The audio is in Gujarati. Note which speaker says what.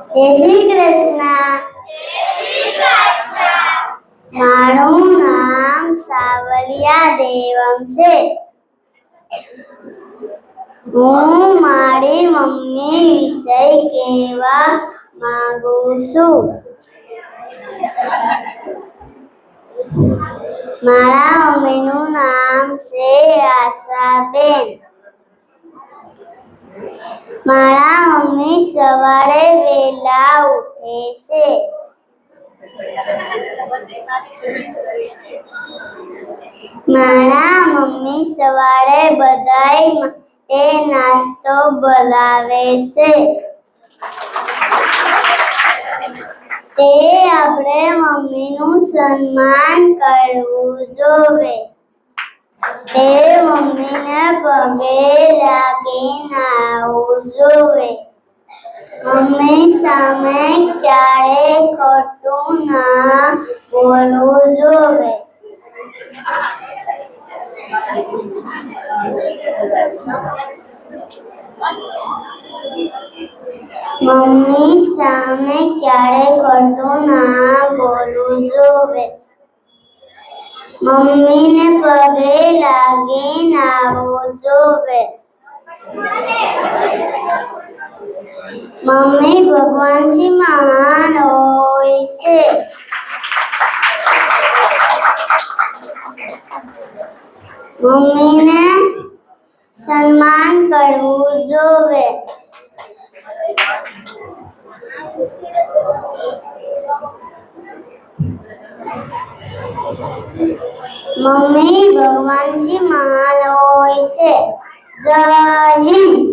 Speaker 1: જય શ્રી કૃષ્ણ. મારું નામ સાવલિયા દેવમ છે. હું મારી મમ્મી વિશે કહેવા માંગુ છું. મારા મમ્મીનું નામ છે આશાબેન. મારા મમ્મી સવારે વહેલા ઉઠે છે. મારા મમ્મી સવારે બધાય માટે નાસ્તો બનાવે છે. તે આપણે મમ્મીનું સન્માન કરવું જોઈએ. તે મમ્મીને પગે લાગીને આવવું જોઈએ. મમ્મી સામે ક્યારે ખોટું ના બોલવું જોઈએ. મમ્મી સામે ક્યારે ખોટું ના બોલવું જોઈએ. મમ્મીને પગે લાગીને આવવું જોઈએ. મમ્મી ભગવાનથી મહાન હોય છે. મમ્મીને સન્માન કરવું જોઈએ. મમ્મી ભગવાનથી મહાન હોય છે. જય હિન્દ.